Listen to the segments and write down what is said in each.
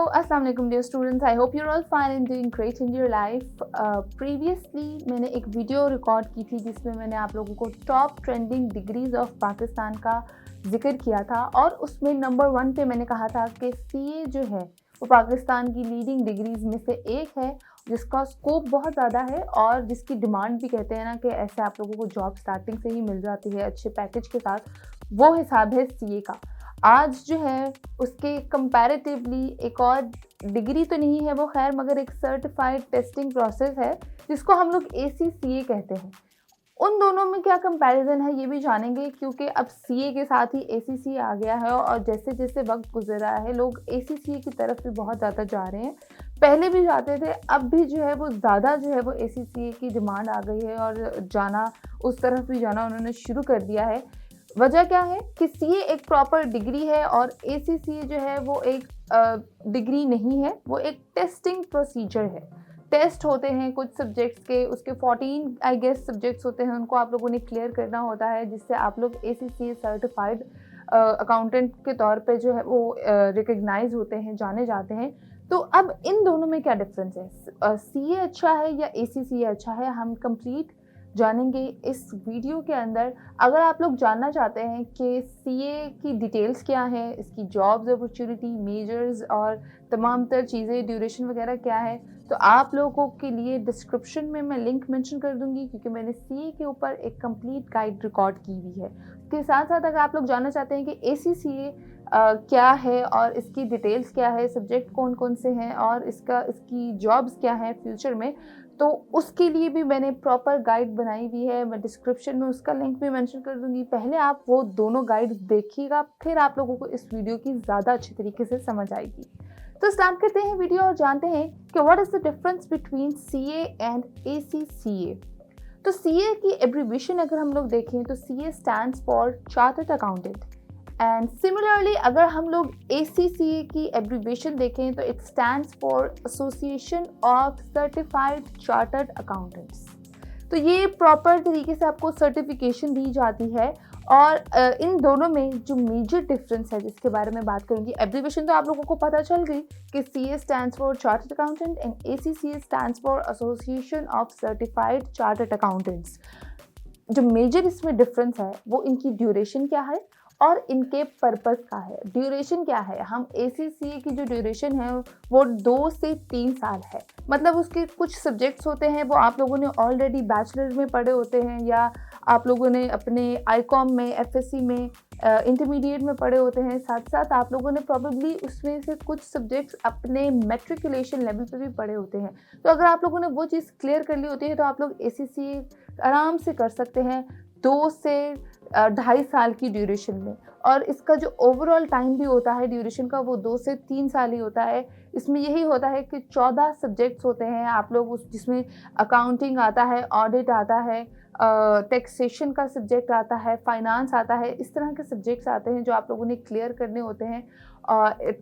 अस्सलाम वालेकुम dear students, I hope you're all fine and doing great in your life. Previously मैंने एक video record की थी जिसमें मैंने आप लोगों को top trending degrees of Pakistan का जिक्र किया था और उसमें नंबर 1 पे मैंने कहा था कि सीए जो है वो पाकिस्तान की लीडिंग डिग्रीज में से एक है जिसका स्कोप बहुत ज़्यादा है और जिसकी डिमांड भी कहते हैं ना कि ऐसे आप लोगों को जॉब स्टार्टिंग से ही मिल जाती है अच्छे पैकेज के साथ। वो हिसाब है सीए का। आज जो है उसके कंपैरेटिवली एक और डिग्री तो नहीं है वो खैर, मगर एक सर्टिफाइड टेस्टिंग प्रोसेस है जिसको हम लोग ACCA कहते हैं। उन दोनों में क्या कंपैरिजन है ये भी जानेंगे, क्योंकि अब सीए के साथ ही ACCA आ गया है और जैसे जैसे वक्त गुजर रहा है लोग ACCA की तरफ भी बहुत ज़्यादा जा रहे हैं। पहले भी जाते थे, अब भी जो है वो ज़्यादा जो है वो ACCA की डिमांड आ गई है और जाना उस तरफ भी जाना उन्होंने शुरू कर दिया है। वजह क्या है कि सीए एक प्रॉपर डिग्री है और ACCA जो है वो एक डिग्री नहीं है, वो एक टेस्टिंग प्रोसीजर है। टेस्ट होते हैं कुछ सब्जेक्ट्स के, उसके 14 आई गेस सब्जेक्ट्स होते हैं, उनको आप लोगों ने क्लियर करना होता है जिससे आप लोग ACCA सर्टिफाइड अकाउंटेंट के तौर पे जो है वो रिकग्नाइज होते हैं, जाने जाते हैं। तो अब इन दोनों में क्या डिफरेंस है, सीए अच्छा है या ACCA अच्छा है, हम कंप्लीट जानेंगे इस वीडियो के अंदर। अगर आप लोग जानना चाहते हैं कि सीए की डिटेल्स क्या है, इसकी जॉब्स अपॉर्चुनिटी, मेजर्स और तमाम तर चीज़ें, ड्यूरेशन वगैरह क्या है, तो आप लोगों के लिए डिस्क्रिप्शन में मैं लिंक मेंशन कर दूंगी, क्योंकि मैंने सीए के ऊपर एक कंप्लीट गाइड रिकॉर्ड की हुई है। इसके साथ साथ अगर आप लोग जानना चाहते हैं कि ACCA क्या है और इसकी डिटेल्स क्या है, सब्जेक्ट कौन कौन से हैं और इसकी जॉब्स क्या है फ्यूचर में, तो उसके लिए भी मैंने प्रॉपर गाइड बनाई हुई है। मैं डिस्क्रिप्शन में उसका लिंक भी मेंशन कर दूंगी। पहले आप वो दोनों गाइड देखिएगा, फिर आप लोगों को इस वीडियो की ज़्यादा अच्छी तरीके से समझ आएगी। तो स्टार्ट करते हैं वीडियो और जानते हैं कि what is the difference between CA and ACCA। तो सीए की एब्रीविएशन अगर हम लोग देखें तो CA stands for chartered accountant, and similarly अगर हम लोग ACCA की एब्रीविएशन देखें तो it stands for association of certified chartered accountants. तो ये प्रॉपर तरीके से आपको सर्टिफिकेशन दी जाती है और इन दोनों में जो मेजर डिफरेंस है जिसके बारे में बात करूंगी, एब्रीविएशन तो आप लोगों को पता चल गई कि CA stands for chartered accountant and ACCA stands for association of certified chartered accountants. जो मेजर इसमें डिफरेंस है वो इनकी ड्यूरेशन क्या है और इनके पर्पस का है। ड्यूरेशन क्या है, हम ACCA की जो ड्यूरेशन है वो 2 से 3 साल है। मतलब उसके कुछ सब्जेक्ट्स होते हैं वो आप लोगों ने ऑलरेडी बैचलर में पढ़े होते हैं या आप लोगों ने अपने ICOM में, FSC में, इंटरमीडिएट में पढ़े होते हैं। साथ साथ आप लोगों ने प्रॉब्ली उसमें से कुछ सब्जेक्ट्स अपने मैट्रिकुलेशन लेवल पे भी पढ़े होते हैं। तो अगर आप लोगों ने वो चीज़ क्लियर कर ली होती है तो आप लोग ACCA आराम से कर सकते हैं 2 से 2.5 साल की ड्यूरेशन में। और इसका जो ओवरऑल टाइम भी होता है ड्यूरेशन का वो 2 से 3 साल ही होता है। इसमें यही होता है कि 14 सब्जेक्ट्स होते हैं आप लोग उस जिसमें अकाउंटिंग आता है, ऑडिट आता है, टैक्सेशन का सब्जेक्ट आता है, फाइनेंस आता है, इस तरह के सब्जेक्ट्स आते हैं जो आप लोगों ने क्लियर करने होते हैं।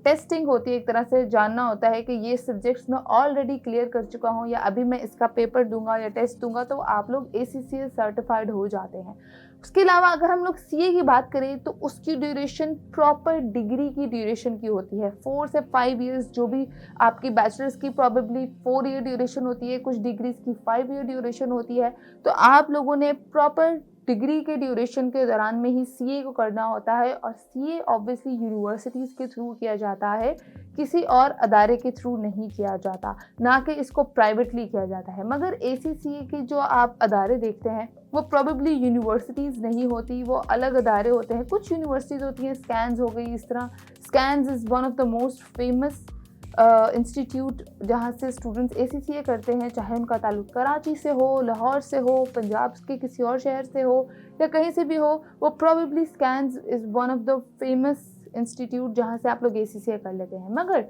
टेस्टिंग होती है, एक तरह से जानना होता है कि ये सब्जेक्ट्स मैं ऑलरेडी क्लियर कर चुका हूँ या अभी मैं इसका पेपर दूंगा या टेस्ट दूंगा, तो आप लोग ACCA सर्टिफाइड हो जाते हैं। उसके अलावा अगर हम लोग CA की बात करें तो उसकी ड्यूरेशन प्रॉपर डिग्री की ड्यूरेशन की होती है, 4 से 5 ईयर्स। जो भी आपकी बैचलर्स की प्रॉबेबली 4 ईयर ड्यूरेशन होती है, कुछ डिग्रीज की 5 ईयर ड्यूरेशन होती है। तो आप लोगों ने प्रॉपर डिग्री के ड्यूरेशन के दौरान में ही CA को करना होता है और CA ऑब्वियसली यूनिवर्सिटीज़ के थ्रू किया जाता है, किसी और अदारे के थ्रू नहीं किया जाता, ना कि इसको प्राइवेटली किया जाता है। मगर ACCA की जो आप अदारे देखते हैं वो प्रॉबेबली यूनिवर्सिटीज़ नहीं होती, वो अलग अदारे होते हैं। कुछ यूनिवर्सिटीज़ होती हैं, स्कैन्स हो गई, इस तरह scans is one of the most famous institute जहाँ से स्टूडेंट्स ACCA करते हैं, चाहे उनका ताल्लुक कराची से हो, लाहौर से हो, पंजाब के किसी और शहर से हो या कहीं से भी हो, वो probably scans is one of the famous institute जहाँ से आप लोग ACCA कर लेते हैं। मगर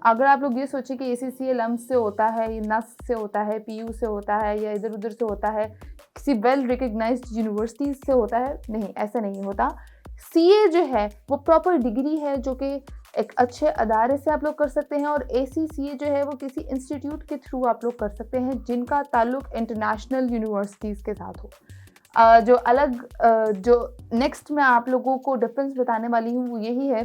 अगर आप लोग ये सोचें कि ACCA लम्स से होता है, नस से होता है, PU से होता है या इधर उधर से होता है, किसी वेल रिकग्नाइज्ड यूनिवर्सिटीज़ से होता है, नहीं, ऐसा नहीं होता। CA जो है वो प्रॉपर डिग्री है जो कि एक अच्छे अदारे से आप लोग कर सकते हैं और ACCA जो है वो किसी इंस्टीट्यूट के थ्रू आप लोग कर सकते हैं जिनका ताल्लुक इंटरनेशनल यूनिवर्सिटीज़ के साथ हो। जो नेक्स्ट मैं आप लोगों को डिफरेंस बताने वाली हूँ वो यही है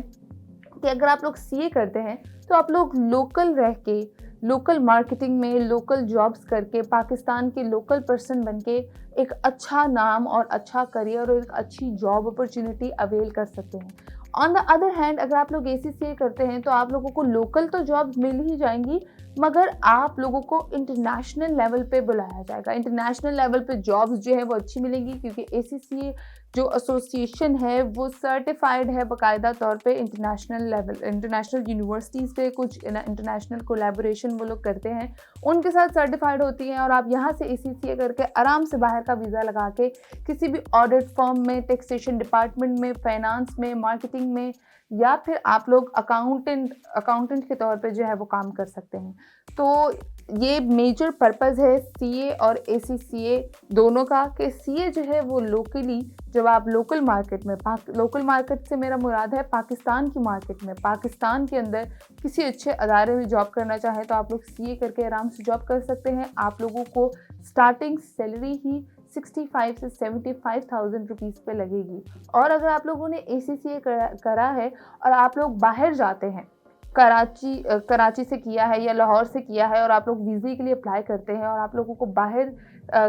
कि अगर आप लोग सीए करते हैं तो आप लोग लोकल रह के, लोकल मार्केटिंग में लोकल जॉब्स करके, पाकिस्तान के लोकल पर्सन बन के एक अच्छा नाम और अच्छा करियर और एक अच्छी जॉब अपॉर्चुनिटी अवेल कर सकते हैं। ऑन द अदर हैंड अगर आप लोग एसीसीए करते हैं तो आप लोगों को लोकल तो जॉब्स मिल ही जाएंगी, मगर आप लोगों को इंटरनेशनल लेवल पे बुलाया जाएगा। इंटरनेशनल लेवल पे जॉब्स जो है वो अच्छी मिलेंगी, क्योंकि एसीसीए जो एसोसिएशन है वो सर्टिफाइड है बाकायदा तौर पे इंटरनेशनल लेवल, इंटरनेशनल यूनिवर्सिटीज़ से कुछ इंटरनेशनल कोलैबोरेशन वो लोग करते हैं, उनके साथ सर्टिफाइड होती हैं। और आप यहाँ से एसीसीए करके आराम से बाहर का वीज़ा लगा के किसी भी ऑडिट फर्म में, टैक्सेशन डिपार्टमेंट में, फाइनेंस में, मार्केटिंग में, या फिर आप लोग अकाउंटेंट के तौर पे जो है वो काम कर सकते हैं। तो ये मेजर पर्पस है सीए और एसीसीए दोनों का, कि सीए जो है वो लोकली, जब आप लोकल मार्केट में, लोकल मार्केट से मेरा मुराद है पाकिस्तान की मार्केट में, पाकिस्तान के अंदर किसी अच्छे अदारे में जॉब करना चाहें तो आप लोग सीए करके आराम से जॉब कर सकते हैं। आप लोगों को स्टार्टिंग सैलरी ही 65 से 75,000 रुपीज़ पे लगेगी। और अगर आप लोगों ने एसीसीए करा है और आप लोग बाहर जाते हैं, कराची से किया है या लाहौर से किया है, और आप लोग वीज़े के लिए अप्लाई करते हैं और आप लोगों को बाहर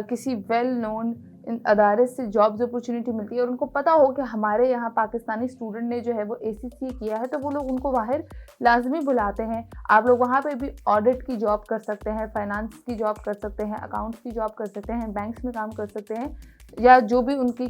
किसी वेल नोन अदारे से जॉब्स अपॉर्चुनिटी मिलती है और उनको पता हो कि हमारे यहाँ पाकिस्तानी स्टूडेंट ने जो है वो एसीसीए किया है, तो वो लोग उनको बाहर लाजमी बुलाते हैं। आप लोग वहाँ पे भी ऑडिट की जॉब कर सकते हैं, फाइनेंस की जॉब कर सकते हैं, अकाउंट्स की जॉब कर सकते हैं, बैंक्स में काम कर सकते हैं, या जो भी उनकी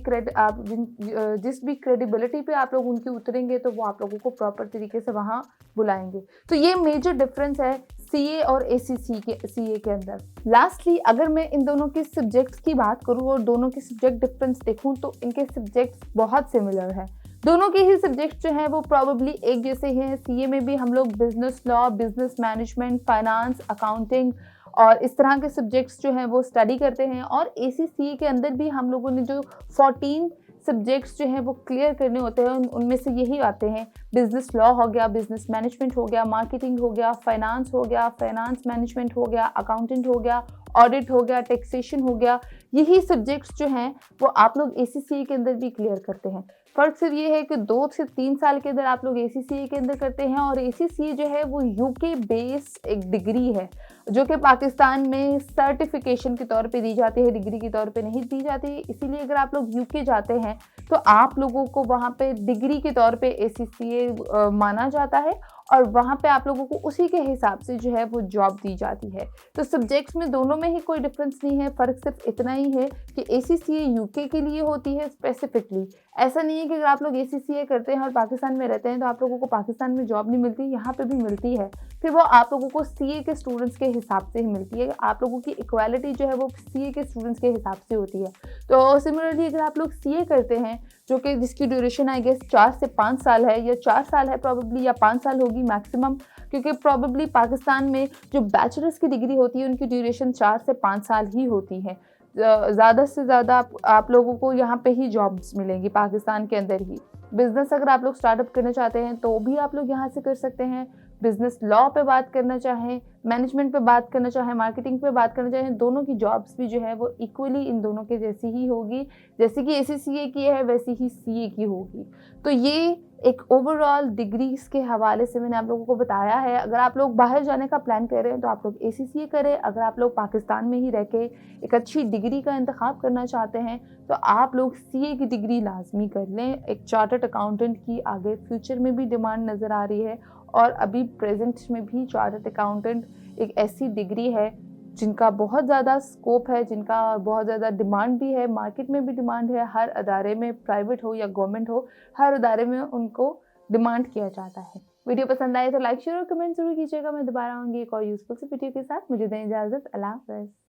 जिस भी क्रेडिबिलिटी पे आप लोग उनकी उतरेंगे तो वो आप लोगों को प्रॉपर तरीके से वहाँ बुलाएंगे। तो ये मेजर डिफरेंस है सीए और सीए के अंदर। लास्टली अगर मैं इन दोनों के सब्जेक्ट्स की बात करूँ और दोनों के सब्जेक्ट डिफरेंस देखूँ तो इनके सब्जेक्ट्स बहुत सिमिलर हैं। दोनों के ही सब्जेक्ट्स जो हैं वो प्रॉबेबली एक जैसे ही हैं। सीए में भी हम लोग business law, business management, finance, accounting और इस तरह के सब्जेक्ट्स जो हैं वो स्टडी करते हैं। और एसीसीए के अंदर भी हम लोगों ने जो 14 सब्जेक्ट्स जो हैं वो क्लियर करने होते हैं, उनमें से यही आते हैं। बिजनेस लॉ हो गया, बिजनेस मैनेजमेंट हो गया, मार्केटिंग हो गया, फाइनेंस हो गया, फाइनेंस मैनेजमेंट हो गया, अकाउंटेंट हो गया, ऑडिट हो गया, टैक्सेशन हो गया। यही सब्जेक्ट्स जो हैं वो आप लोग एसीसीए के अंदर भी क्लियर करते हैं। फ़र्क सिर्फ ये है कि 2 से 3 साल के अंदर आप लोग एसीसीए के अंदर करते हैं, और एसीसीए जो है वो यूके बेस एक डिग्री है जो कि पाकिस्तान में सर्टिफिकेशन के तौर पे दी जाती है, डिग्री के तौर पे नहीं दी जाती। इसीलिए अगर आप लोग यूके जाते हैं तो आप लोगों को वहाँ पे डिग्री के तौर पे एसीसीए माना जाता है, और वहाँ पे आप लोगों को उसी के हिसाब से जो है वो जॉब दी जाती है। तो सब्जेक्ट्स में दोनों में ही कोई डिफरेंस नहीं है, फ़र्क सिर्फ इतना ही है कि एसीसीए यूके के लिए होती है स्पेसिफिकली। ऐसा नहीं है कि अगर आप लोग एसीसीए करते हैं और पाकिस्तान में रहते हैं तो आप लोगों को पाकिस्तान में जॉब नहीं मिलती, यहाँ पे भी मिलती है। फिर वो आप लोगों को सीए के स्टूडेंट्स के हिसाब से ही मिलती है। आप लोगों की इक्वालिटी जो है वो सीए के स्टूडेंट्स के हिसाब से होती है। तो सिमिलरली अगर आप लोग सीए करते हैं, जो कि जिसकी ड्यूरेशन आई गेस 4 से 5 साल है, या 4 साल है प्रॉबेबली, या 5 साल होगी मैक्सिमम, क्योंकि प्रॉबेबली पाकिस्तान में जो बैचलर्स की डिग्री होती है उनकी ड्यूरेशन 4 से 5 साल ही होती है। ज़्यादा से ज़्यादा आप लोगों को यहाँ पे ही जॉब्स मिलेंगी पाकिस्तान के अंदर ही। बिज़नेस अगर आप लोग स्टार्टअप करना चाहते हैं तो भी आप लोग यहाँ से कर सकते हैं। बिज़नेस लॉ पे बात करना चाहें, मैनेजमेंट पे बात करना चाहें, मार्केटिंग पे बात करना चाहें, दोनों की जॉब्स भी जो है वो इक्वली इन दोनों के जैसी ही होगी। जैसे कि एसीसीए की है वैसी ही सीए की होगी। तो ये एक ओवरऑल डिग्रीज के हवाले से मैंने आप लोगों को बताया है। अगर आप लोग बाहर जाने का प्लान कर रहे हैं तो आप लोग एसीसीए करें। अगर आप लोग पाकिस्तान में ही रह के एक अच्छी डिग्री का इंतखाब करना चाहते हैं तो आप लोग सीए की डिग्री लाजमी कर लें। एक चार्टर्ड अकाउंटेंट की आगे फ्यूचर में भी डिमांड नज़र आ रही है, और अभी प्रेजेंट में भी चार्टर्ड अकाउंटेंट एक ऐसी डिग्री है जिनका बहुत ज़्यादा स्कोप है, जिनका बहुत ज़्यादा डिमांड भी है, मार्केट में भी डिमांड है। हर अदारे में, प्राइवेट हो या गवर्नमेंट हो, हर अदारे में उनको डिमांड किया जाता है। वीडियो पसंद आए तो लाइक, शेयर और कमेंट जरूर कीजिएगा। मैं दोबारा आऊँगी एक और यूजफुल सी वीडियो के साथ। मुझे दें इजाज़त। अल्लाह हाफ़िज़।